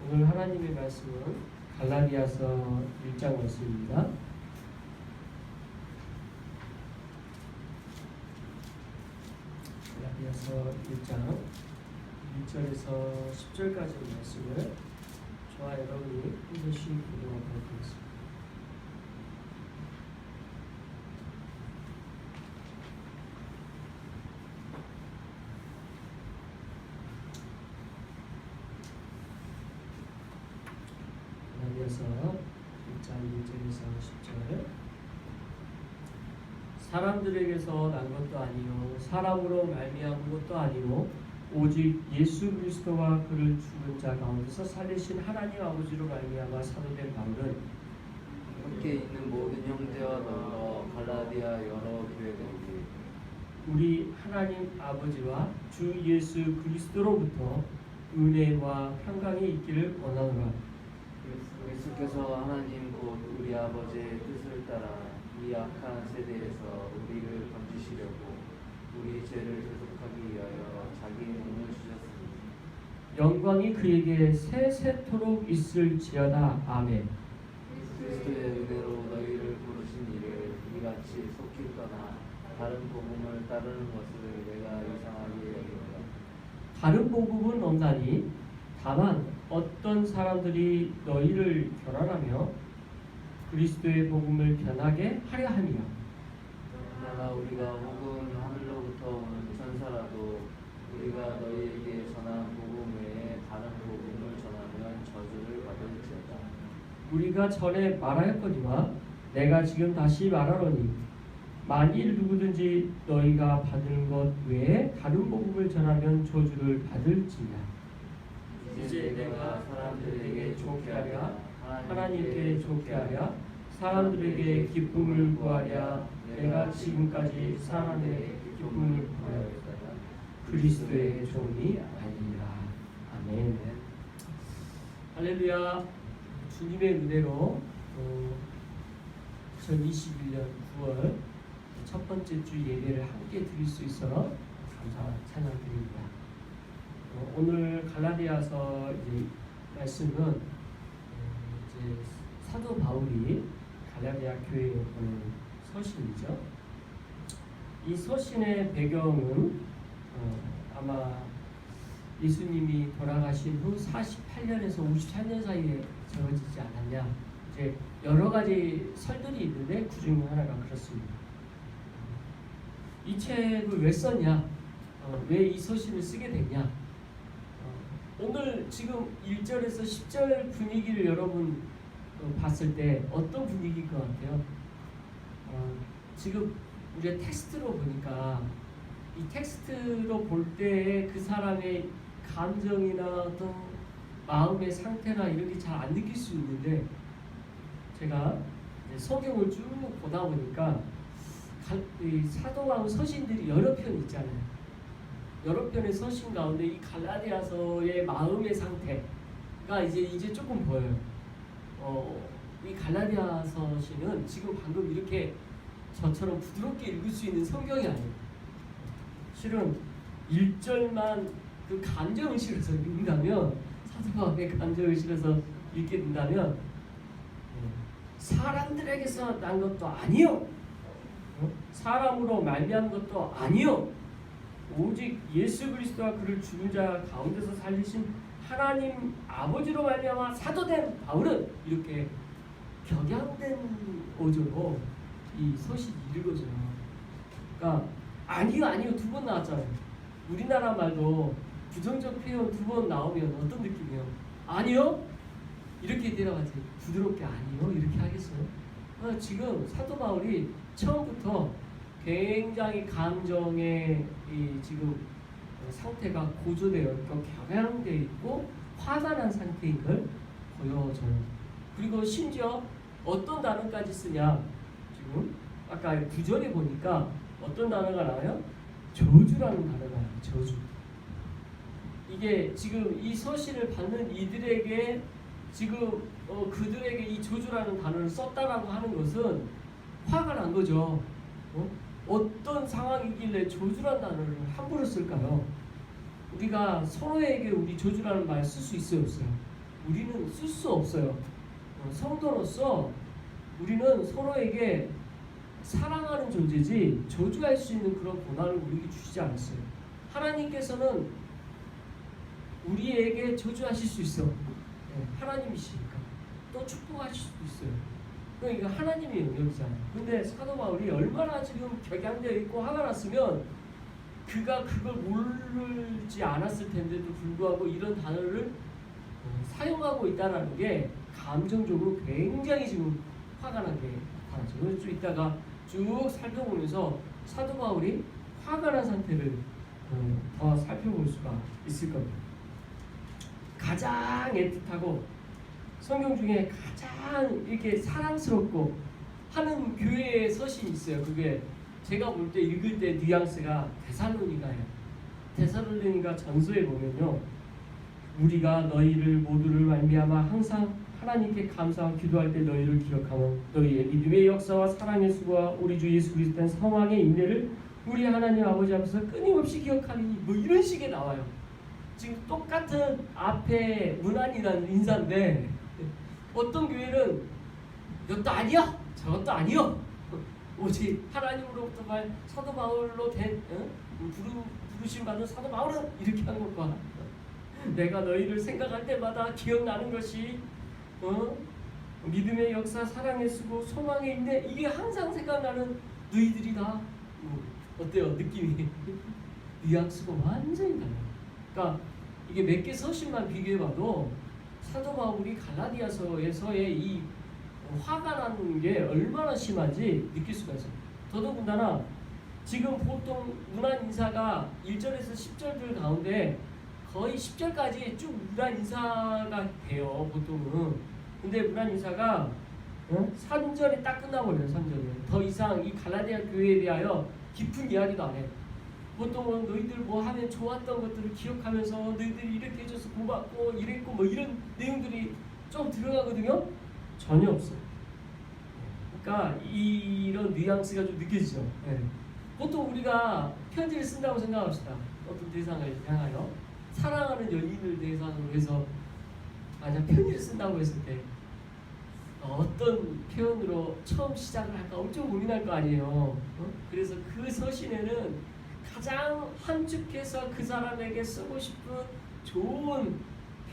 오늘 하나님의 말씀은 갈라디아서 1장 말씀입니다. 갈라디아서 1장 1절에서 10절까지 말씀을 저와 여러분이 한 번씩 교독하도록 하겠습니다. 갈라디아서 1장 1절에서 10절. 사람들에게서 난 것도 아니요 사람으로 말미암은 것도 아니요 오직 예수 그리스도와 그를 죽은 자 가운데서 살리신 하나님 아버지로 말미암아 사도된 바울은 함께 있는 모든 형제와 더불어 갈라디아 여러 교회들에게 우리 하나님 아버지와 주 예수 그리스도로부터 은혜와 평강이 있기를 원하노라. 그리스도께서 하나님 곧 우리 아버지의 뜻을 따라 이 악한 세대에서 우리를 건지시려고 우리 죄를 대속하기 위하여 자기의 몸을 주셨습니다. 영광이 그에게 세세토록 있을지어다. 아멘. 그리스도의 은혜로 너희를 부르신 이를 이같이 속히 떠나 다른 복음을 따르는 것을 내가 이상하게 여긴다. 다른 복음은 없나니 다만 어떤 사람들이 너희를 결함하며 그리스도의 복음을 변하게 하려 함이라. 그러나 우리가 혹은 하늘로부터 오는 천사라도 우리가 너희에게 전한 복음 외에 다른 복음을 전하면 저주를 받을지어다. 우리가 전에 말하였거니와 내가 지금 다시 말하노니 만일 누구든지 너희가 받은 것 외에 다른 복음을 전하면 저주를 받을지니라. 이제 내가 사람들에게 좋게 하랴 하나님께 좋게 하랴 사람들에게 기쁨을 구하랴 내가 지금까지 사람의 기쁨을 구하였다. 그리스도의 종이 아니라. 아멘. 할렐루야. 주님의 은혜로 2021년 9월 첫 번째 주 예배를 함께 드릴 수 있어 감사 찬양드립니다. 오늘 갈라디아서 말씀은 이제 사도 바울이 갈라디아 교회에 보낸 서신이죠. 이 서신의 배경은 아마 예수님이 돌아가신 후 48년에서 54년 사이에 적어지지 않았냐. 이제 여러 가지 설들이 있는데 그 중 하나가 그렇습니다. 이 책을 왜 썼냐? 왜 이 서신을 쓰게 됐냐? 오늘 지금 1절에서 10절 분위기를 여러분 봤을 때 어떤 분위기일 것 같아요? 지금 우리가 텍스트로 보니까 이 텍스트로 볼 때 그 사람의 감정이나 어떤 마음의 상태나 이런 게 잘 안 느낄 수 있는데 제가 성경을 쭉 보다 보니까 사도 바울 서신들이 여러 편 있잖아요. 여러 편의 서신 가운데 이 갈라디아서의 마음의 상태가 이제 조금 보여요. 이 갈라디아 서신은 지금 방금 이렇게 저처럼 부드럽게 읽을 수 있는 성경이 아니에요. 실은 1절만 그 감정을 실어서 읽는다면 사도 바울의 감정을 실어서 읽게 된다면 사람들에게서 난 것도 아니요 사람으로 말미암은 것도 아니요 오직 예수 그리스도와 그를 죽은 자 가운데서 살리신 하나님 아버지로 말미암아 사도된 바울은 이렇게 격양된 어조로 이 서신이 읽어져요. 그러니까 아니요 두 번 나왔잖아요. 우리나라 말도 부정적 표현 두 번 나오면 어떤 느낌이에요? 아니요? 이렇게 대답하지. 부드럽게 아니요? 이렇게 하겠어요? 지금 사도 바울이 처음부터 굉장히 감정의 지금 상태가 고조되어 있고 격양되어 있고 화가 난 상태인 걸 보여줘요. 그리고 심지어 어떤 단어까지 쓰냐? 지금 아까 9절에 보니까 어떤 단어가 나와요? 저주라는 단어가 나와요. 저주. 이게 지금 이 서신을 받는 이들에게 지금 그들에게 이 저주라는 단어를 썼다라고 하는 것은 화가 난 거죠. 어떤 상황이길래 저주라는 단어를 함부로 쓸까요? 우리가 서로에게 우리 저주라는 말 쓸 수 있어요, 없어요? 우리는 쓸 수 없어요. 성도로서 우리는 서로에게 사랑하는 존재지 저주할 수 있는 그런 권한을 우리에게 주시지 않았어요. 하나님께서는 우리에게 저주하실 수 있어. 하나님이시니까. 또 축복하실 수도 있어요. 그러니까 하나님의 영역이잖아요. 근데 사도 바울이 얼마나 지금 격양되어 있고 화가 났으면 그가 그걸 모르지 않았을 텐데도 불구하고 이런 단어를 사용하고 있다는 게 감정적으로 굉장히 지금 화가 나게 나타나죠. 그래서 좀 이따가 쭉 살펴보면서 사도 바울이 화가 난 상태를 더 살펴볼 수가 있을 겁니다. 가장 애틋하고 성경 중에 가장 이렇게 사랑스럽고 하는 교회의 서신이 있어요. 그게 제가 볼 때 읽을 때 뉘앙스가 데살로니가예요. 데살로니가 전서에 보면요, 우리가 너희를 모두를 말미암아 항상 하나님께 감사하고 기도할 때 너희를 기억하며 너희의 믿음의 역사와 사랑의 수고와 우리 주 예수 그리스도의 성왕의 인내를 우리 하나님 아버지 앞에서 끊임없이 기억하니 뭐 이런 식의 나와요. 지금 똑같은 앞에 문안이라는 인사인데 어떤 교회는 이것도 아니야 저것도 아니요 오직 하나님으로부터 말 사도 바울로 된 부르심 받은 사도 바울은 이렇게 하는 것과 내가 너희를 생각할 때마다 기억나는 것이 믿음의 역사, 사랑의 수고, 소망의 인내 이게 항상 생각나는 너희들이다. 어때요? 느낌이 뉘앙스가 완전히 달라요. 그러니까 이게 몇 개 서신만 비교해봐도 사도 바울이 갈라디아서에서의 이 화가 나는 게 얼마나 심한지 느낄 수가 있어요. 더더군다나 지금 보통 문안 인사가 1절에서 10절들 가운데 거의 10절까지 쭉 문안 인사가 돼요. 보통은. 근데 문안 인사가 3절에 딱 끝나버려요. 3절에. 더 이상 이 갈라디아 교회에 대하여 깊은 이야기도 안 해요. 보통은 너희들 뭐 하면 좋았던 것들을 기억하면서 너희들이 이렇게 해줘서 고맙고 이랬고 뭐 이런 내용들이 좀 들어가거든요. 전혀 없어요. 그러니까 이런 뉘앙스가 좀 느껴지죠. 네. 보통 우리가 편지를 쓴다고 생각합시다. 어떤 대상을 향하여 사랑하는 연인을 대상으로 해서 만약 편지를 쓴다고 했을 때 어떤 표현으로 처음 시작을 할까 엄청 고민할 거 아니에요. 그래서 그 서신에는 가장 함축해서 그 사람에게 쓰고 싶은 좋은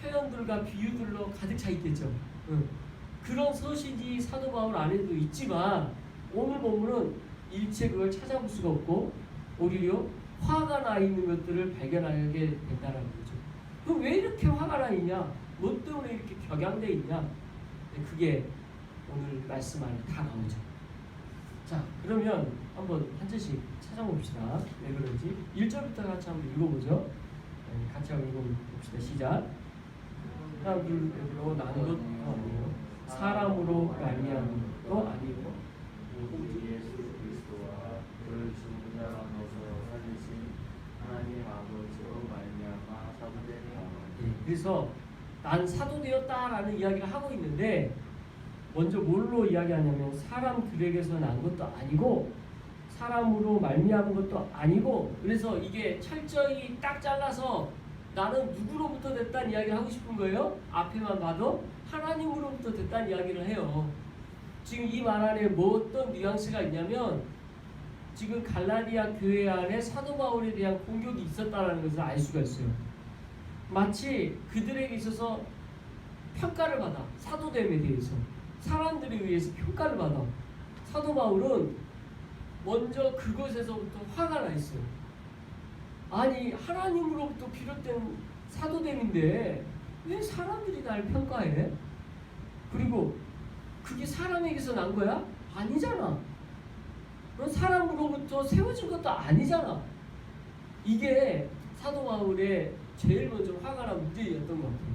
표현들과 비유들로 가득 차 있겠죠. 그런 서신이 사도 바울 안에도 있지만 오늘 본문은 일체 그걸 찾아볼 수가 없고 오히려 화가 나 있는 것들을 발견하게 된다는 거죠. 그럼 왜 이렇게 화가 나 있냐? 뭐 때문에 이렇게 격양돼 있냐? 그게 오늘 말씀 안에 다 나오죠. 자, 그러면 한번 한 절씩 찾아봅시다. 왜 그런지 1절부터 같이 한번 읽어보죠. 같이 한번 읽어봅시다. 시작. 사람들로 나는 것도 아니에요. 사람으로 말미암은 것도 아니고 오직 예수 그리스도와 그를 죽은 자 가운데서 살리신 하나님 아버지로 말미암아 사도되니. 그래서 난 사도되었다라는 이야기를 하고 있는데 먼저 뭘로 이야기하냐면 사람들에게서 난 것도 아니고 사람으로 말미암은 것도 아니고 그래서 이게 철저히 딱 잘라서 나는 누구로부터 됐다는 이야기를 하고 싶은 거예요. 앞에만 봐도 하나님으로부터 됐다는 이야기를 해요. 지금 이 말 안에 뭐 어떤 뉘앙스가 있냐면 지금 갈라디아 교회 안에 사도 바울에 대한 공격이 있었다는 것을 알 수가 있어요. 마치 그들에게 있어서 평가를 받아 사도됨에 대해서 사람들에 의해서 평가를 받아 사도 바울은 먼저 그것에서부터 화가 나 있어요. 아니 하나님으로부터 비롯된 사도됨인데 왜 사람들이 날 평가해? 그리고 그게 사람에게서 난 거야? 아니잖아. 그럼 사람으로부터 세워진 것도 아니잖아. 이게 사도 바울의 제일 먼저 화가 난 문제였던 것 같아요.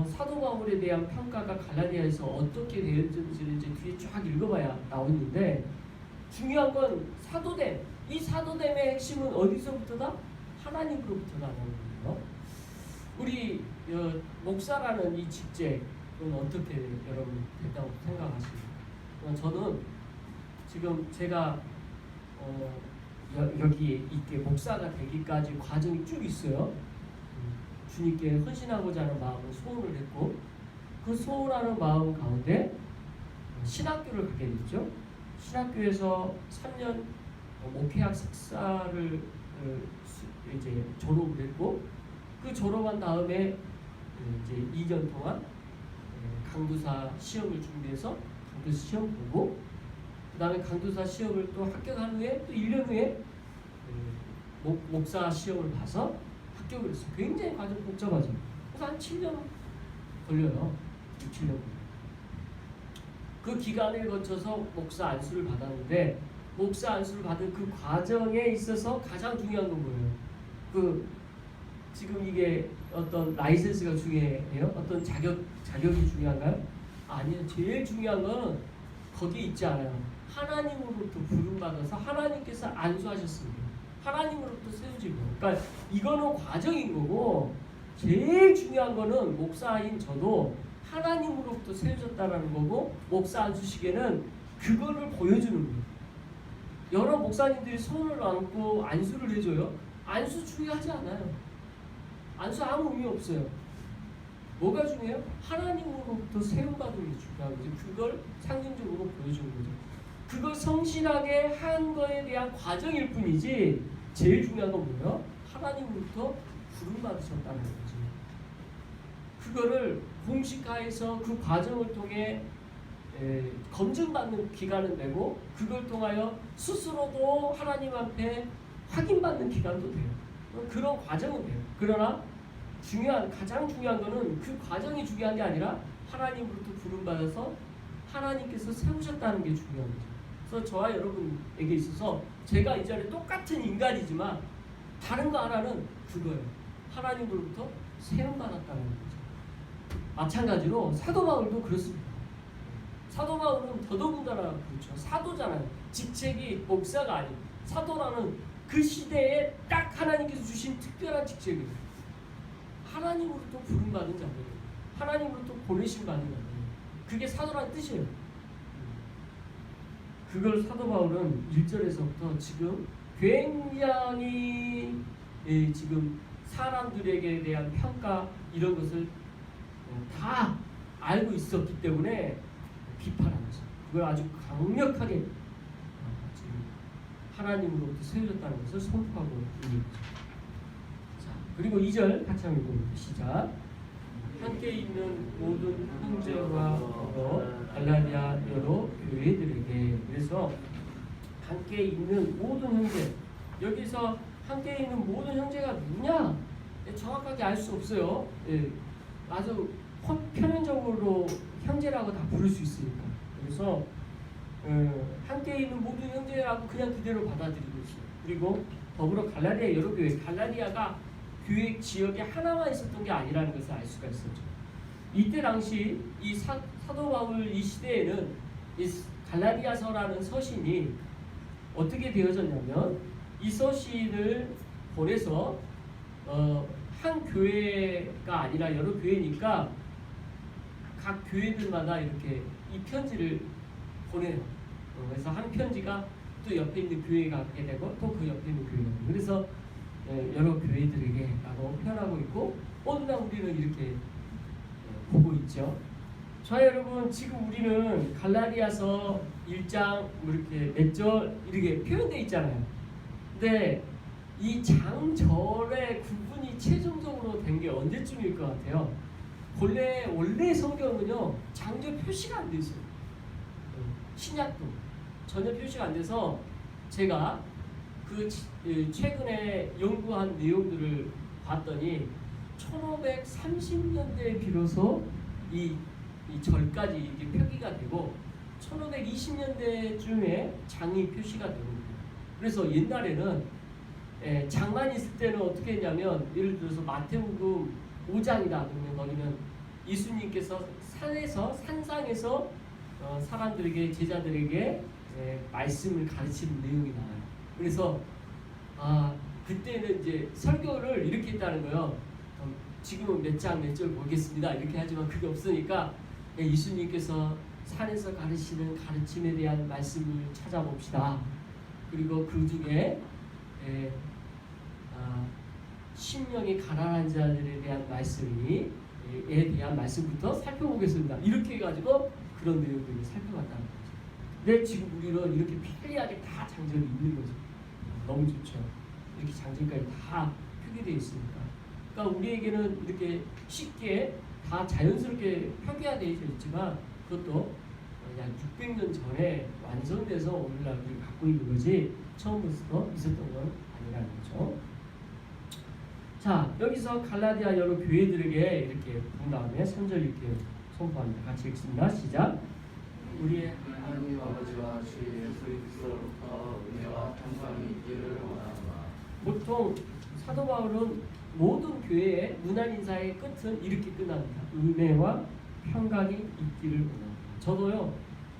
사도 바울에 대한 평가가 갈라디아에서 어떻게 되었는지를 이제 뒤에 쫙 읽어봐야 나오는데 중요한 건 사도됨. 이 사도됨의 핵심은 어디서부터다? 하나님으로부터다 나오는 거예요. 우리 목사라는 이 직책은 어떻게 여러분 됐다고 생각하십니까? 저는 지금 제가 여기 있게 목사가 되기까지 과정이 쭉 있어요. 주님께 헌신하고자 하는 마음을 소원을 했고 그 소원하는 마음 가운데 신학교를 가게 됐죠. 신학교에서 3년 목회학 석사를 이제 졸업을 했고 그 졸업한 다음에 이제 2년 동안 강도사 시험을 준비해서 강도사 시험 보고 그 다음에 강도사 시험을 또 합격한 후에 또 1년 후에 목사 시험을 봐서 합격을 했어요. 굉장히 과정 복잡하죠. 그래서 한 7년 걸려요. 7년. 그 기간을 거쳐서 목사 안수를 받았는데 목사 안수를 받은 그 과정에 있어서 가장 중요한 건 뭐예요? 그 지금 이게 어떤 라이센스가 중요해요? 어떤 자격이 중요한가요? 아니요. 제일 중요한 건 거기에 있지 않아요. 하나님으로부터 부름받아서 하나님께서 안수하셨습니다. 하나님으로부터 세우지고. 그러니까 이거는 과정인 거고 제일 중요한 거는 목사인 저도 하나님으로부터 세워졌다라는 거고 목사 안수식에는 그거를 보여주는 거예요. 여러 목사님들이 손을 얹고 안수를 해줘요. 안수 중요하지 않아요. 안수 아무 의미 없어요. 뭐가 중요해요? 하나님으로부터 세움받은 게 중요한 거죠. 그걸 상징적으로 보여주는 거죠. 그걸 성실하게 한 거에 대한 과정일 뿐이지 제일 중요한 건 뭐예요? 하나님으로부터 부름받으셨다는 거죠. 그거를 공식화해서 그 과정을 통해 검증받는 기간은 되고 그걸 통하여 스스로도 하나님 앞에 확인받는 기간도 돼요. 그런 과정은 돼요. 그러나 가장 중요한 거는 그 과정이 중요한 게 아니라 하나님으로부터 부름받아서 하나님께서 세우셨다는 게 중요한 거죠. 그래서 저와 여러분에게 있어서 제가 이 자리에 똑같은 인간이지만 다른 거 하나는 그거예요. 하나님으로부터 세움받았다는 거죠. 마찬가지로 사도 바울도 그렇습니다. 사도 바울은 더더군다나 그렇죠. 사도잖아요. 직책이 목사가 아니고 사도라는 그 시대에 딱 하나님께서 주신 특별한 직책이에요. 하나님으로부터 부름받은 자들이에요. 하나님으로부터 보내심 받은 자들이에요. 그게 사도라는 뜻이에요. 그걸 사도 바울은 1절에서부터 지금 굉장히 지금 사람들에게 대한 평가 이런 것을 다 알고 있었기 때문에 비판하면서 그걸 아주 강력하게 지금 하나님으로부터 세워졌다는 것을 선포하고 있는 거죠. 자, 그리고 2절 같이 한번 읽어봅니다. 시작. 함께 있는 모든 형제와 갈라디아 여러 교회들에게. 그래서 함께 있는 모든 형제, 여기서 함께 있는 모든 형제가 누구냐 정확하게 알 수 없어요. 아주 표면적으로 형제라고 다 부를 수 있으니까. 그래서 함께 있는 모든 형제라고 그냥 그대로 받아들이고 있어요. 그리고 더불어 갈라디아 여러 교회, 갈라디아가 교회 지역에 하나만 있었던 게 아니라는 것을 알 수가 있었죠. 이때 당시 이 사도 바울 이 시대에는 이 갈라디아서라는 서신이 어떻게 되어졌냐면 이 서신을 보내서 한 교회가 아니라 여러 교회니까 각 교회들마다 이렇게 이 편지를 보내요. 그래서 한 편지가 또 옆에 있는 교회에 가게 되고 또 그 옆에 있는 교회가 되고 그래서 여러 교회들에게 라고 표현하고 있고 오늘날 우리는 이렇게 보고 있죠. 자 여러분 지금 우리는 갈라디아서 1장 이렇게 몇 절 이렇게 표현되어 있잖아요. 근데 이 장절의 구분이 최종적으로 된 게 언제쯤일 것 같아요? 원래 성경은요 장절 표시가 안 돼 있어요. 신약도 전혀 표시가 안 돼서 제가 그 최근에 연구한 내용들을 봤더니 1530년대에 비로소 이 절까지 이게 표기가 되고 1520년대쯤에 장이 표시가 됩니다. 그래서 옛날에는 장만 있을 때는 어떻게 했냐면 예를 들어서 마태복음 5장이다 그러면 거기는 예수님께서 산상에서 사람들에게 제자들에게 말씀을 가르치는 내용이 나와요. 그래서 그때는 이제 설교를 이렇게 했다는 거예요. 지금은 몇 장 몇 절 보겠습니다. 이렇게 하지만 그게 없으니까 예수님께서 산에서 가르치는 가르침에 대한 말씀을 찾아봅시다. 그리고 그 중에 심령이 가난한 자들에 대한 말씀에 대한 말씀부터 살펴보겠습니다. 이렇게 해가지고 그런 내용들을 살펴봤다는 거죠. 근데 지금 우리는 이렇게 편리하게 다 장전이 있는 거죠. 너무 좋죠. 이렇게 장전까지 다 표기되어 있으니까. 그러니까 우리에게는 이렇게 쉽게 다 자연스럽게 표기화되어 있지만 그것도 약 600년 전에 완성돼서 오늘날 우리가 갖고 있는 거지 처음부터 있었던 건 아니라는 거죠. 자, 여기서 갈라디아 여러 교회들에게 이렇게 본 다음에 3절 이렇게 선포합니다. 같이 읽습니다. 시작. 우리의 하나님 아버지와 주 예수 그리스도로부터 은혜와 평강이 있기를 원하노라. 보통 사도 바울은 모든 교회의 문안 인사의 끝은 이렇게 끝납니다. 은혜와 평강이 있기를 원합니다. 저도요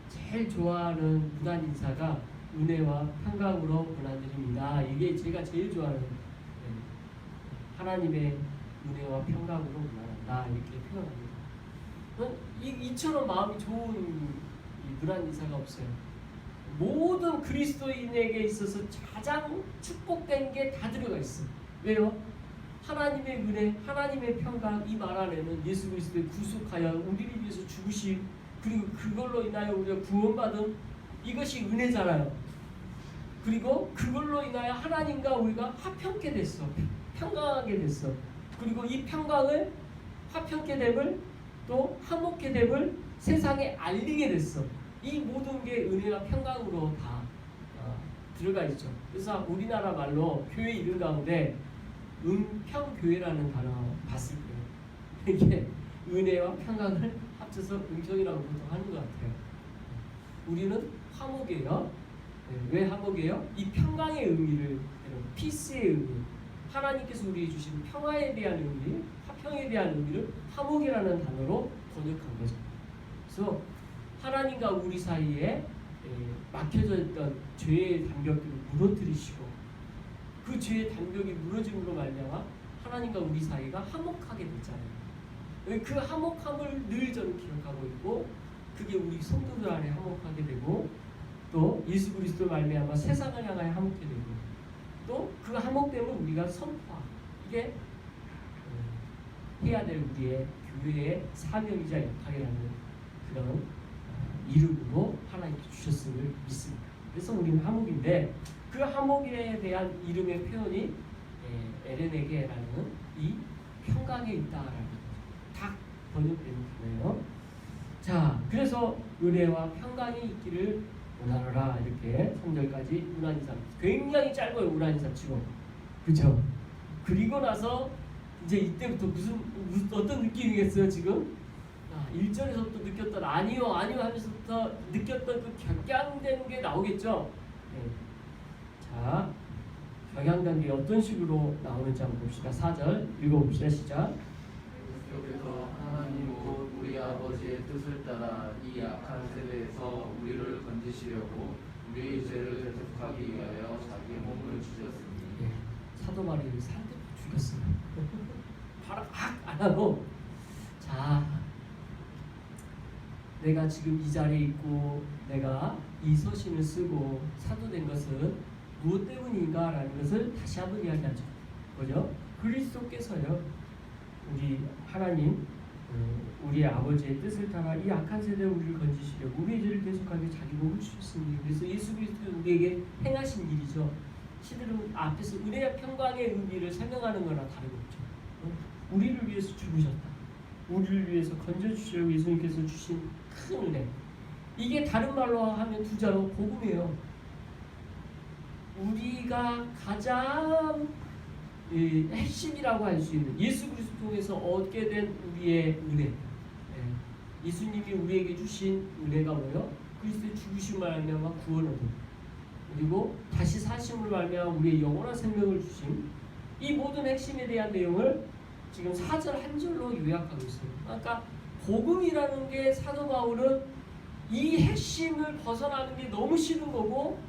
제일 좋아하는 문안 인사가 은혜와 평강으로 문안드립니다. 이게 제가 제일 좋아하는 하나님의 은혜와 평강으로 문안한다 이렇게 표현합니다. 이처럼 마음이 좋은 이 문안 인사가 없어요. 모든 그리스도인에게 있어서 가장 축복된 게 다 들어가 있어. 왜요? 하나님의 은혜, 하나님의 평강, 이 말 안에는 예수 그리스도의 구속하여 우리를 위해서 죽으심, 그리고 그걸로 인하여 우리가 구원받은 이것이 은혜잖아요. 그리고 그걸로 인하여 하나님과 우리가 화평케 됐어. 평강하게 됐어. 그리고 이 평강을, 화평케 됨을, 또 화목케 됨을 세상에 알리게 됐어. 이 모든 게 은혜와 평강으로 다 들어가 있죠. 그래서 우리나라 말로 교회 이름 가운데 은평교회라는 단어 봤을 거예요. 이게 은혜와 평강을 합쳐서 은평이라고 보통 하는 것 같아요. 우리는 화목이에요. 왜 화목이에요? 이 평강의 의미를, 피스의 의미, 하나님께서 우리에게 주신 평화에 대한 의미, 화평에 대한 의미를 화목이라는 단어로 번역한 거죠. 그래서 하나님과 우리 사이에 막혀져 있던 죄의 단벽들을 무너뜨리시고 그 죄의 단벽이 무너짐으로 말미암아 하나님과 우리 사이가 화목하게 됐잖아요. 그 화목함을 늘 저는 기억하고 있고 그게 우리 성도들 안에 화목하게 되고 또 예수 그리스도 말미암아 세상을 향하여 화목게 되고 또 그 화목됨을 우리가 선포하고 이게 해야 될 우리의 교회의 사명이자 역할이라는 그런 이름으로 하나님께 주셨음을 믿습니다. 그래서 우리는 화목인데 그 화목에 대한 이름의 표현이 에레네게라는 이 평강에 있다라는 딱 번역되는 거예요. 자, 그래서 은혜와 평강이 있기를 원하노라 이렇게 3절까지 문안인사 굉장히 짧아요. 문안인사 치고 그렇죠? 그리고 나서 이제 이때부터 무슨 어떤 느낌이겠어요 지금? 1절에서 또 느꼈던 아니요 하면서부터 느꼈던 그 격양된 게 나오겠죠. 네. 자, 격양된 게 어떤 식으로 나오는지 한번 봅시다. 4절 읽어봅시다. 시작. 그래서 하나님 곧 우리 아버지의 뜻을 따라 이 악한 세대에서 우리를 건지시려고 우리의 죄를 대속하기 위하여 자기 몸을 주셨습니다. 네. 사도 바울을 살때 죽였어요. 바로 안 하고 자. 내가 지금 이 자리에 있고 내가 이 서신을 쓰고 사도된 것은 무엇 때문인가 라는 것을 다시 한번 이야기하죠. 그죠? 그리스도께서요 우리 하나님 우리 아버지의 뜻을 따라 이 악한 세대에 우리를 건지시려고 우리의 죄를 대속하게 자기 몸을 주셨습니다. 그래서 예수 그리스도가 우리에게 행하신 일이죠. 시들은 앞에서 은혜와 평강의 의미를 설명하는 거나 다름없죠. 우리를 위해서 죽으셨다. 우리를 위해서 건져주시려고 예수님께서 주신 큰 은혜. 이게 다른 말로 하면 두 자로 복음이에요. 우리가 가장 핵심이라고 할 수 있는 예수 그리스도 통해서 얻게 된 우리의 은혜. 예수님이 우리에게 주신 은혜가 뭐예요? 그리스도의 죽으심을 말미암아 구원을 얻은 그리고 다시 사심을 말미암아 우리의 영원한 생명을 주신 이 모든 핵심에 대한 내용을 지금 4절 한 절로 요약하고 있어요. 그러니까 복음이라는 게 사도 바울은 이 핵심을 벗어나는 게 너무 싫은 거고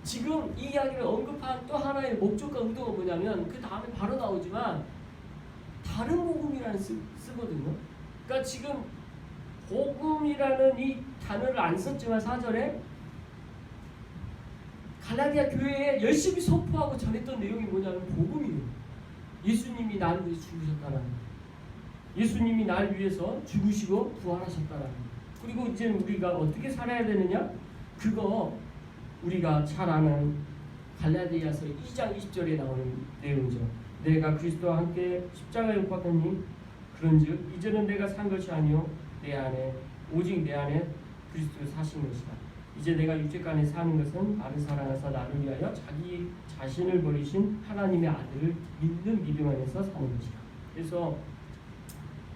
지금 이 이야기를 언급한 또 하나의 목적과 의도가 뭐냐면 그 다음에 바로 나오지만 다른 복음이라는 쓰거든요. 그러니까 지금 복음이라는 이 단어를 안 썼지만 4절에 갈라디아 교회에 열심히 선포하고 전했던 내용이 뭐냐면 복음이에요. 예수님이 나를 위해서 죽으셨다는 거예요. 예수님이 날 위해서 죽으시고 부활하셨다는 거예요. 그리고 이제 우리가 어떻게 살아야 되느냐? 그거 우리가 잘 아는 갈라디아서 2장 20절에 나오는 내용이죠. 내가 그리스도와 함께 십자가에 못 박혔니? 그런즉 이제는 내가 산 것이 아니요 오직 내 안에 그리스도를 사신 것이다. 이제 내가 육체간에 사는 것은 나를 사랑하사 나를 위하여 자기 자신을 버리신 하나님의 아들을 믿는 믿음 안에서 사는 것이다. 그래서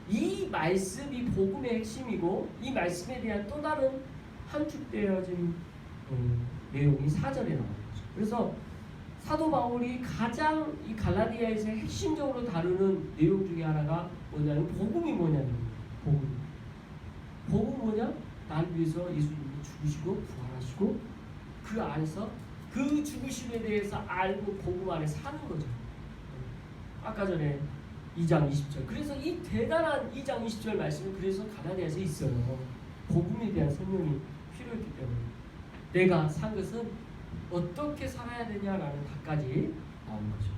이 말씀이 복음의 핵심이고 이 말씀에 대한 또 다른 함축되어진 내용이 4절에 나오는 거죠. 그래서 사도 바울이 가장 이 갈라디아에서 핵심적으로 다루는 내용 중에 하나가 뭐냐면 복음이 뭐냐면 복음 뭐냐? 날 위해서 예수님이 죽으시고 부활하시고 그 안에서 그 죽으심에 대해서 알고 복음 안에 사는 거죠. 아까 전에 2장 20절. 그래서 이 대단한 2장 20절 말씀이 그래서 갈라디아에서 있어요. 복음에 대한 설명이 필요했기 때문에 내가 산 것은 어떻게 살아야 되냐라는 답까지 나오는 거죠.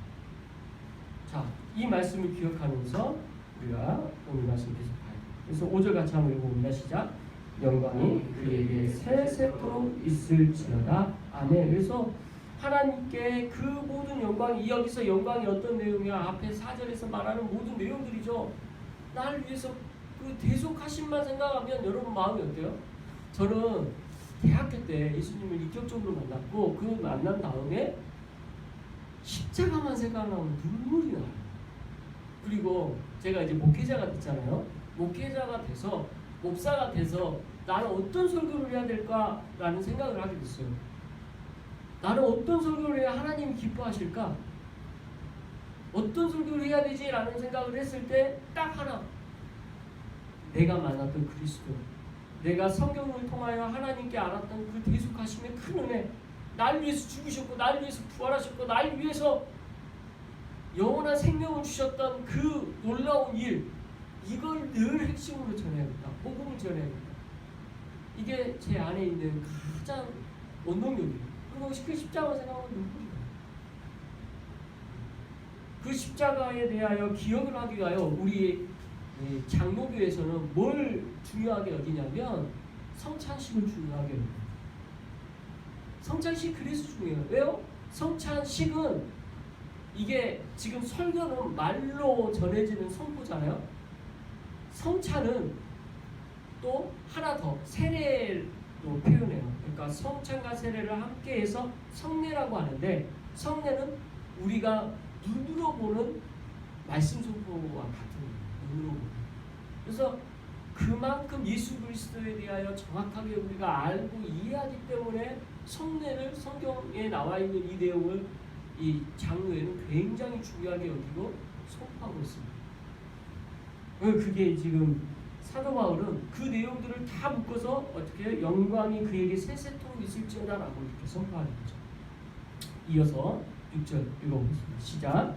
자, 이 말씀을 기억하면서 우리가 오늘 말씀 계속 봐요. 그래서 5절 같이 한번 읽어봅니다. 시작. 영광이 그에게 세세토록 있을지어다. 아멘. 그래서 하나님께 그 모든 영광이 여기서 영광이 어떤 내용이야? 앞에 4절에서 말하는 모든 내용들이죠. 나를 위해서 그 대속하심만 생각하면 여러분 마음이 어때요? 저는 대학교 때 예수님을 인격적으로 만났고 그 만난 다음에 십자가만 생각나면 눈물이 나요. 그리고 제가 이제 목회자가 됐잖아요. 목회자가 돼서 목사가 돼서 나는 어떤 설교를 해야 될까라는 생각을 하게 됐어요. 나는 어떤 설교를 해야 하나님이 기뻐하실까? 어떤 설교를 해야 되지라는 생각을 했을 때 딱 하나, 내가 만났던 그리스도, 내가 성경을 통하여 하나님께 알았던 그 대속하심의 큰 은혜, 날 위해서 죽으셨고 날 위해서 부활하셨고 날 위해서 영원한 생명을 주셨던 그 놀라운 일, 이걸 늘 핵심으로 전해야겠다. 복음을 전해야겠다. 이게 제 안에 있는 가장 원동력이에요. 그리고 그 십자가 생각하면 눈물이 나요. 그 십자가에 대하여 기억을 하기 위하여 우리 장로교에서는 뭘 중요하게 여기냐면 성찬식을 중요하게 여깁니다. 성찬식 그래서 중요해요. 왜요? 성찬식은 이게 지금 설교는 말로 전해지는 선포잖아요. 성찬은 또 하나 더 세례로 표현해요. 그러니까 성찬과 세례를 함께해서 성례라고 하는데 성례는 우리가 눈으로 보는 말씀 선포와 같은 거예요. 눈으로 보는. 그래서 그만큼 예수 그리스도에 대하여 정확하게 우리가 알고 이해하기 때문에 성례를 성경에 나와 있는 이 내용을 이 장로에는 굉장히 중요하게 여기고 선포하고 있습니다. 그게 지금 사도 바울은 그 내용들을 다 묶어서 어떻게 영광이 그에게 세세토록 있을지어다라고 이렇게 선포하는 거죠. 이어서 6절 읽어보겠습니다. 시작.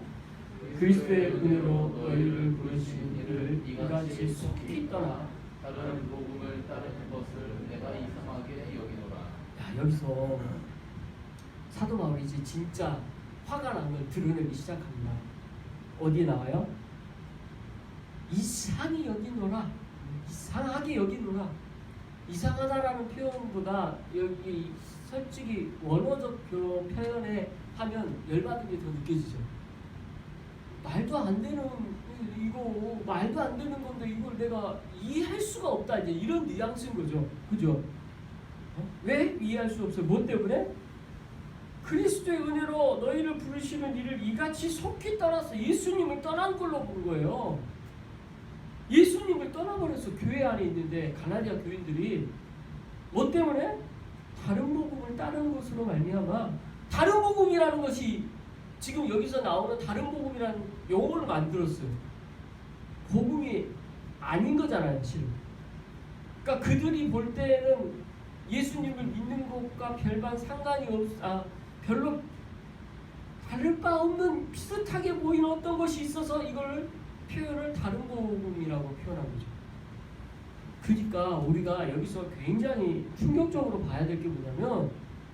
그리스도의 은혜로 너희를 부르신 이를 이같이 속히 떠나 다른 복음을 따르는 것을 내가 이상하게 여기노라. 야, 여기서 사도 바울이 이제 진짜 화가 난 걸 드러내기 시작합니다. 어디에 나와요? 이상히 여기노라. 이상하게 여기노라. 이상하다라는 표현보다 여기 솔직히 원어적 표현에 하면 열받은 게 더 느껴지죠. 말도 안 되는 이거 말도 안 되는 건데 이걸 내가 이해할 수가 없다, 이제 이런 뉘앙스인 거죠. 그죠? 왜 이해할 수 없어요? 뭐 때문에? 그리스도의 은혜로 너희를 부르시는 이를 이같이 속히 떠나서 예수님을 떠난 걸로 본 거예요. 예수님을 떠나버렸어. 교회 안에 있는데 갈라디아 교인들이 뭐 때문에? 다른 복음을 따르는 것으로 말미암아. 다른 복음이라는 것이 지금 여기서 나오는 다른 복음이라는 용어를 만들었어요. 복음이 아닌 거잖아요, 실은. 그러니까 그들이 볼 때는 예수님을 믿는 것과 별반 상관이 별로 다를 바 없는 비슷하게 보이는 어떤 것이 있어서 이걸 표현을 다른 복음이라고 표현한 거죠. 그러니까 우리가 여기서 굉장히 충격적으로 봐야 될 게 뭐냐면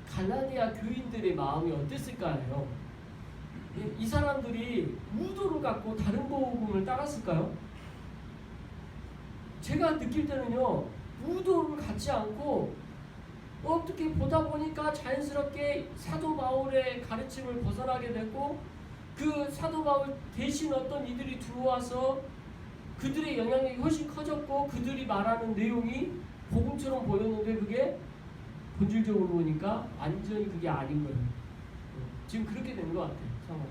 갈라디아 교인들의 마음이 어땠을까요? 이 사람들이 무도를 갖고 다른 복음을 따랐을까요? 제가 느낄 때는요, 무도를 갖지 않고 어떻게 보다 보니까 자연스럽게 사도 바울의 가르침을 벗어나게 됐고, 그 사도 바울 대신 어떤 이들이 들어와서 그들의 영향력이 훨씬 커졌고, 그들이 말하는 내용이 복음처럼 보였는데 그게 본질적으로 보니까 완전히 그게 아닌 거예요. 지금 그렇게 된 것 같아요, 상황이.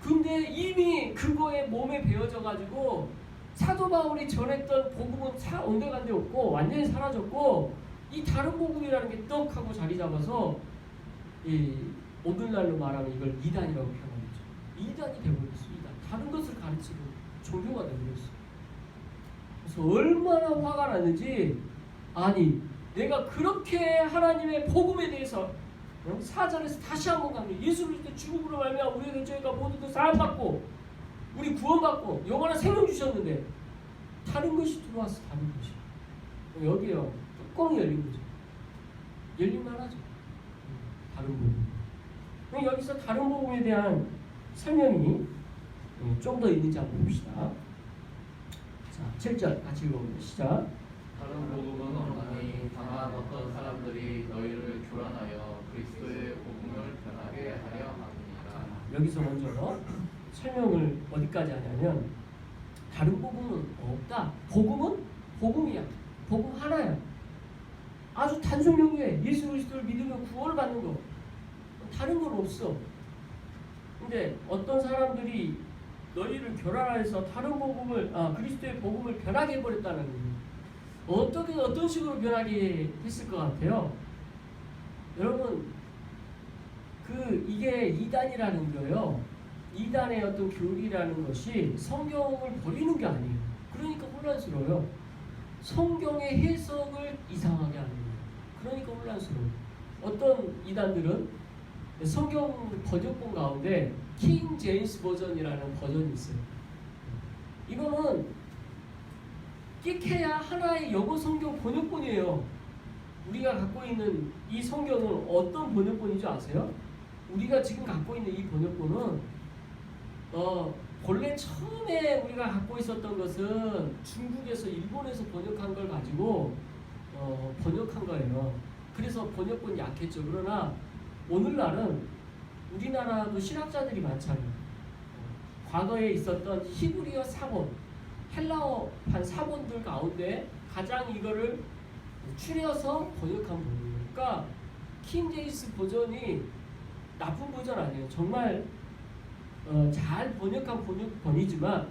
근데 이미 그거에 몸에 배어져 가지고 사도 바울이 전했던 복음은 온데간데 없고 완전히 사라졌고, 이 다른 복음이라는 게 떡 하고 자리 잡아서 오늘날로 말하면 이걸 이단이라고 표현하죠. 이단이 되어버렸어. 이단. 다른 것을 가르치는 종교가 되어버렸어. 그래서 얼마나 화가 나는지, 아니 내가 그렇게 하나님의 복음에 대해서 4절에서 다시 한번 강조, 예수 그리스도 죽음으로 말미암아 우리의 죄가 모두 사함받고 우리 구원받고 영원한 생명 주셨는데 다른 것이 들어왔어. 다른 것이 여기요, 뚜껑이 열린 거죠. 열릴만 하죠. 다른 복음. 그럼 여기서 다른 복음에 대한 설명이 좀 더 있는지 한번 봅시다. 자, 7절 같이 읽어봅니다. 시작. 다른 복음은 없나니 다만 어떤 사람들이 너희를 교란하여 그리스도의 복음을 변하게 하려 합니다. 여기서 먼저 설명을 어디까지 하냐면, 다른 복음은 없다. 복음은 복음이야. 복음 하나야. 아주 단순 용도에 예수 그리스도를 믿으면 구원을 받는 거. 다른 건 없어. 근데 어떤 사람들이 너희를 교란하여서 다른 복음을, 그리스도의 복음을 변하게 해버렸다는 거예요. 어떤 식으로 변하게 했을 것 같아요? 여러분, 이게 이단이라는 거예요. 이단의 어떤 교리라는 것이 성경을 버리는 게 아니에요. 그러니까 혼란스러워요. 성경의 해석을 이상하게 하는 거예요. 그러니까 혼란스러워요. 어떤 이단들은 성경 번역본 가운데 킹 제임스 버전이라는 버전이 있어요. 이거는 끼케야 하나의 영어 성경 번역본이에요. 우리가 갖고 있는 이 성경은 어떤 번역본인지 아세요? 우리가 지금 갖고 있는 이 번역본은 본래 처음에 우리가 갖고 있었던 것은 중국에서 일본에서 번역한 걸 가지고 번역한 거예요. 그래서 번역본이 약했죠. 그러나 오늘날은 우리나라도 신학자들이 많잖아요. 과거에 있었던 히브리어 사본, 헬라어판 사본들 가운데 가장 이거를 추려서 번역한 부분이에요. 그러니까 킹 제임스 버전이 나쁜 버전 아니에요. 정말 잘 번역한 번역본이지만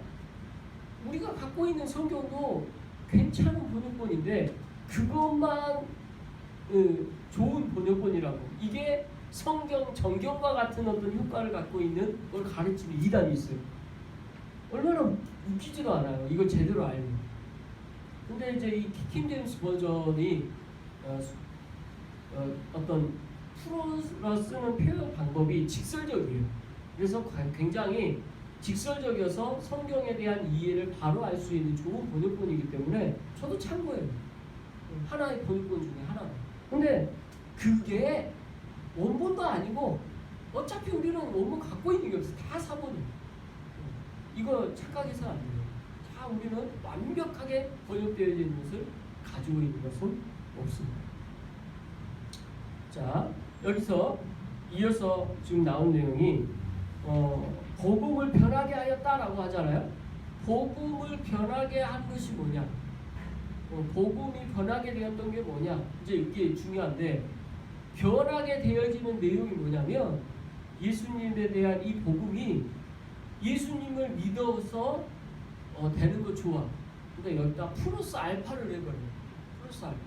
우리가 갖고 있는 성경도 괜찮은 번역본인데 그것만 좋은 번역본이라고, 이게 성경 정경과 같은 어떤 효과를 갖고 있는 걸 가르치는 이단이 있어요. 얼마나 웃기지도 않아요. 이걸 제대로 알면. 근데 이제 이 킹 제임스 버전이 어떤 풀어서 쓰는 표현 방법이 직설적이에요. 그래서 굉장히 직설적이어서 성경에 대한 이해를 바로 알 수 있는 좋은 번역본이기 때문에 저도 참고해요. 하나의 번역본 중에 하나. 근데 그게 원본도 아니고 어차피 우리는 원본 갖고 있는 게 없어. 다 사본이에요. 이거 착각해서 안 돼요. 다 우리는 완벽하게 번역되어 있는 것을 가지고 있는 것은 없습니다. 자, 여기서 이어서 지금 나온 내용이 복음을 변하게 하였다라고 하잖아요. 복음을 변하게 한 것이 뭐냐? 복음이 변하게 되었던 게 뭐냐? 이제 이게 중요한데, 변하게 되어지는 내용이 뭐냐면 예수님에 대한 이 복음이 예수님을 믿어서 되는 거 좋아. 그러니까 여기다 플러스 알파를 해버려요. 플러스 알파.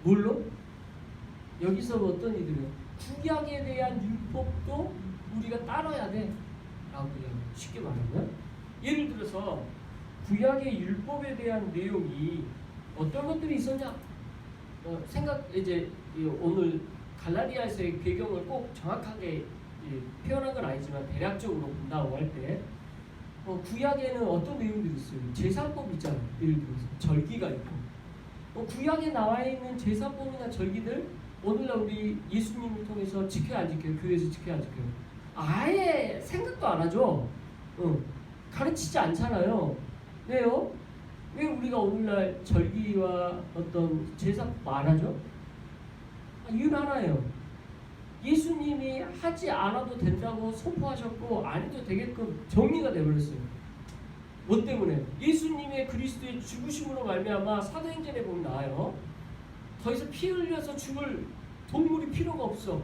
물론 여기서 어떤 이들은 구약에 대한 율법도 우리가 따라야 돼 라고 그냥 쉽게 말하면, 예를 들어서 구약의 율법에 대한 내용이 어떤 것들이 있었냐, 이제 오늘 갈라디아서의 배경을 꼭 정확하게 표현한 건 아니지만 대략적으로 본다고 할 때 구약에는 어떤 내용들이 있어요. 제사법 있잖아요. 예를 들어서 절기가 있고, 구약에 나와 있는 제사법이나 절기들 오늘날 우리 예수님을 통해서 지켜야 안 지켜요? 교회에서 지켜야 안 지켜요? 아예 생각도 안 하죠. 가르치지 않잖아요. 왜요? 왜 우리가 오늘날 절기와 어떤 제사 안 하죠? 이유는 하나예요. 예수님이 하지 않아도 된다고 선포하셨고 안 해도 되게끔 정리가 되어버렸어요. 뭐 때문에? 예수님의 그리스도의 죽으심으로 말미암아 사도행전에 보면 나와요. 더 이상 피 흘려서 죽을 동물이 필요가 없어.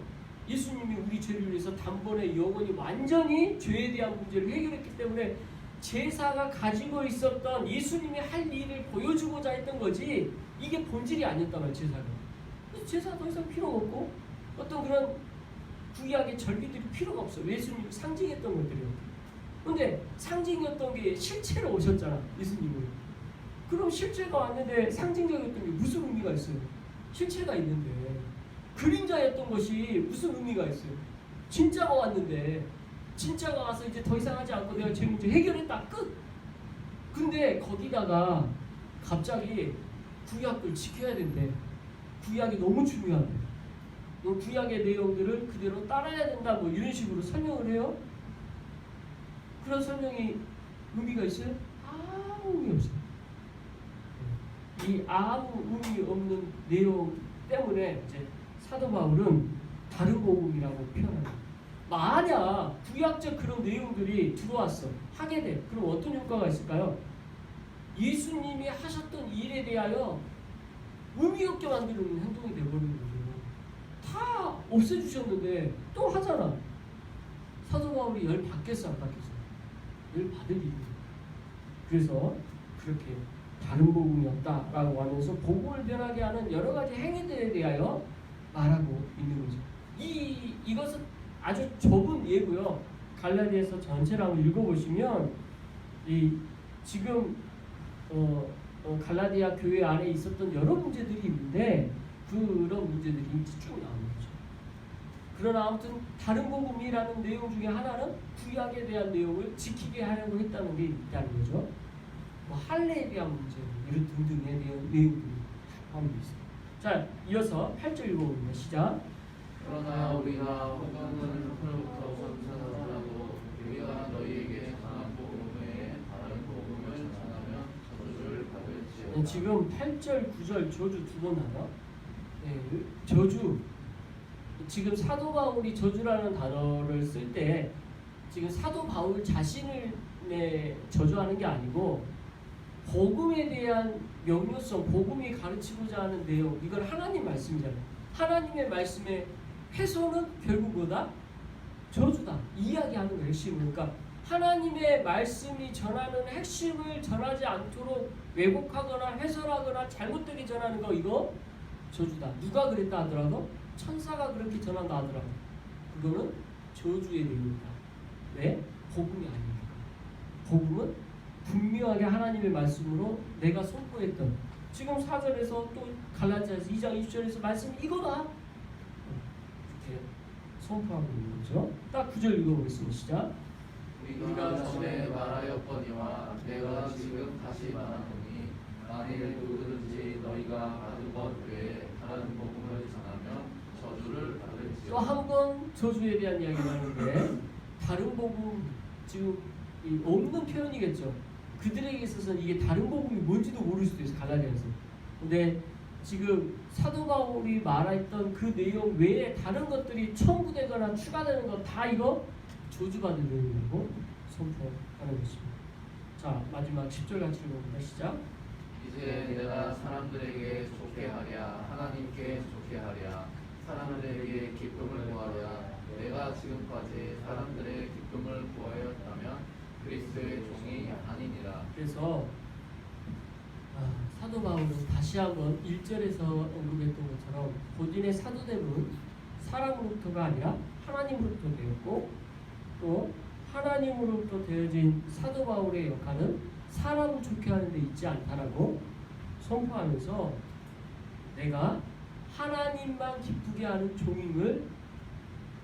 예수님이 우리 죄를 위해서 단번에 영원히 완전히 죄에 대한 문제를 해결했기 때문에 제사가 가지고 있었던 예수님이 할 일을 보여주고자 했던 거지 이게 본질이 아니었단 말이에요. 제사가. 그래서 제사가 더 이상 필요가 없고 어떤 그런 구약의 절기들이 필요가 없어. 예수님이 상징했던 것들이요. 근데 상징이었던 게 실체로 오셨잖아. 예수님은. 그럼 실체가 왔는데 상징적이었던 게 무슨 의미가 있어요? 실체가 있는데 그림자였던 것이 무슨 의미가 있어요? 진짜가 왔는데 진짜가 와서 이제 더 이상 하지 않고 내가 제 문제 해결했다 끝. 근데 거기다가 갑자기 구약을 지켜야 된대. 구약이 너무 중요하대. 구약의 내용들을 그대로 따라야 된다 뭐 이런 식으로 설명을 해요. 그런 설명이 의미가 있어요? 아무 의미 없어요. 이 아무 의미 없는 내용 때문에 이제 사도 바울은 다른 복음이라고 표현합니다. 만약 구약적 그런 내용들이 들어왔어 하게 돼. 그럼 어떤 효과가 있을까요? 예수님이 하셨던 일에 대하여 의미 없게 만드는 행동이 되어버리는 거죠. 다 없애주셨는데 또 하잖아. 사도 바울이 열 받겠어 안 받겠어? 열 받을 일이에요. 그래서 그렇게 다른 복음이었다라고 하면서 복음을 변하게 하는 여러 가지 행위들에 대하여 말하고 있는 거죠. 이것은 아주 좁은 예고요. 갈라디아서 전체를 한번 읽어보시면 지금 갈라디아 교회 안에 있었던 여러 문제들이 있는데 그런 문제들이 쭉 나오는 거죠. 그러나 아무튼 다른 복음이라는 내용 중에 하나는 구약에 대한 내용을 지키게 하려고 했다는 게 있다는 거죠. 뭐 할례에 대한 문제 이런 등등의 내용들이 포함되어 있습니다. 자, 이어서 8절 읽어봅니다. 시작. 그러나 우리가 복음은 하늘부터 선사하고 우리가 너희에게 전한 복음 외에 다른 복음을 전하면 저주를 받을지어다. 네, 지금 8절, 9절 저주 두 번 나와. 네, 저주. 지금 사도 바울이 저주라는 단어를 쓸 때 지금 사도 바울 자신을 저주하는 게 아니고 복음에 대한 명료성, 복음이 가르치고자 하는 내용, 이건 하나님 말씀이잖아요. 하나님의 말씀의 훼손은 결국 뭐다? 저주다. 이야기하는 거 핵심은. 그러니까 하나님의 말씀이 전하는 핵심을 전하지 않도록 왜곡하거나 훼손하거나 잘못되게 전하는 거 이거 저주다. 누가 그랬다 하더라도 천사가 그렇게 전한다 하더라도 그거는 저주의 내용이다. 왜? 복음이 아닙니다. 복음은 분명하게 하나님의 말씀으로 내가 선포했던 지금 4절에서 또 갈라디아서 2장 20절에서 말씀이 이거다. 이렇게 선포하고 있는 거죠. 딱 9절 읽어보겠습니다. 시작. 우리가 전에 말하였거니와 내가 지금 다시 말하노니 만일 누구든지 너희가 받은 것 외에 다른 복음을 전하면 저주를 받을지어다. 또 한 번 저주에 대한 이야기를 하는데 다른 복음 지금 없는 표현이겠죠. 그들에게 있어서는 이게 다른 복음이 뭔지도 모를 수도 있어요. 갈라디아에서. 근데 지금 사도 바울이 말했던 그 내용 외에 다른 것들이 첨부되거나 추가되는 거 다 이거 저주받은 내용이라고 선포하는 것입니다. 자, 마지막 10절 같이 읽어봅니다. 시작. 이제 내가 사람들에게 좋게 하랴 하나님께 좋게 하랴 사람들에게 기쁨을 구하랴 내가 지금까지 사람들의 기쁨을 구하였다면 그리스도의 종이 아니니라. 그래서 사도 바울은 다시 한번 1절에서 언급했던 것처럼 본인의 사도됨은 사람으로부터가 아니라 하나님으로부터 되었고 또 하나님으로부터 되어진 사도 바울의 역할은 사람을 좋게 하는 데 있지 않다라고 선포하면서 내가 하나님만 기쁘게 하는 종임을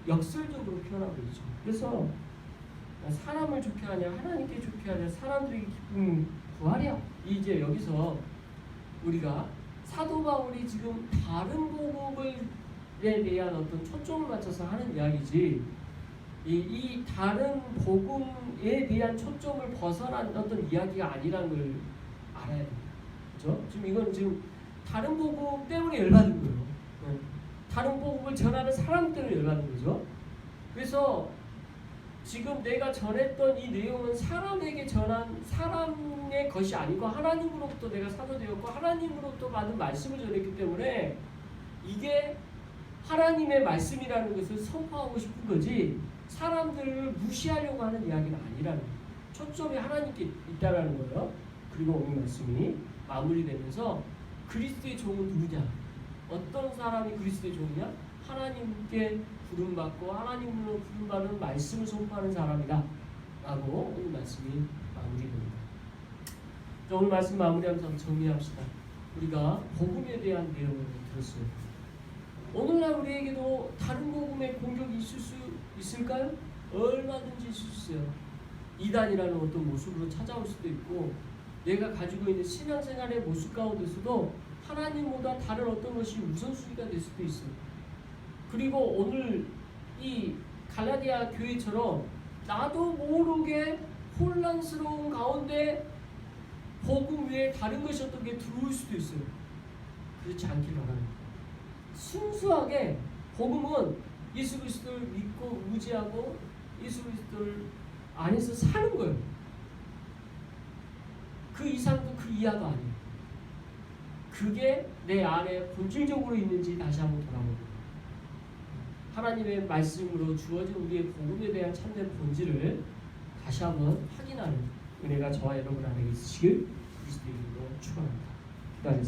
역설적으로 표현하고 있죠. 그래서 사람을 좋게 하냐 하나님께 좋게 하냐 사람들에게 기쁨을 구하랴. 이제 여기서 우리가 사도 바울이 지금 다른 복음에 대한 어떤 초점을 맞춰서 하는 이야기지 이 다른 복음에 대한 초점을 벗어난 어떤 이야기가 아니라는 걸 알아야 돼요. 그렇죠? 지금 이건 지금 다른 복음 때문에 열받은 거예요. 다른 복음을 전하는 사람 때문에 열받는 거죠. 그래서 지금 내가 전했던 이 내용은 사람에게 전한 사람의 것이 아니고 하나님으로부터 내가 사도되었고 하나님으로부터 받은 말씀을 전했기 때문에 이게 하나님의 말씀이라는 것을 선포하고 싶은 거지 사람들을 무시하려고 하는 이야기는 아니라는 거예요. 초점이 하나님께 있다라는 거예요. 그리고 오늘 말씀이 마무리되면서 그리스도의 종은 누구냐? 어떤 사람이 그리스도의 종이냐? 하나님께 부름받고 하나님으로 부름받은 말씀을 선포하는 사람이다 라고 오늘 말씀이 마무리됩니다. 자, 오늘 말씀 마무리하면서 정리합시다. 우리가 복음에 대한 내용을 들었어요. 오늘날 우리에게도 다른 복음의 공격이 있을 수 있을까요? 얼마든지 있을 수 있어요. 이단이라는 어떤 모습으로 찾아올 수도 있고 내가 가지고 있는 신앙생활의 모습 가운데서도 하나님보다 다른 어떤 것이 우선순위가 될 수도 있어요. 그리고 오늘 이 갈라디아 교회처럼 나도 모르게 혼란스러운 가운데 복음 외에 다른 것이 어떤 게 들어올 수도 있어요. 그렇지 않길 바랍니다. 순수하게 복음은 예수 그리스도를 믿고 의지하고 예수 그리스도를 안에서 사는 거예요. 그 이상도 그 이하도 아니에요. 그게 내 안에 본질적으로 있는지 다시 한번 돌아보고 하나님의 말씀으로 주어진 우리의 복음에 대한 참된 본질을 다시 한번 확인하는 은혜가 저와 여러분 안에 있으시길 그리스도의 이름으로 축원합니다. 기도하겠습니다.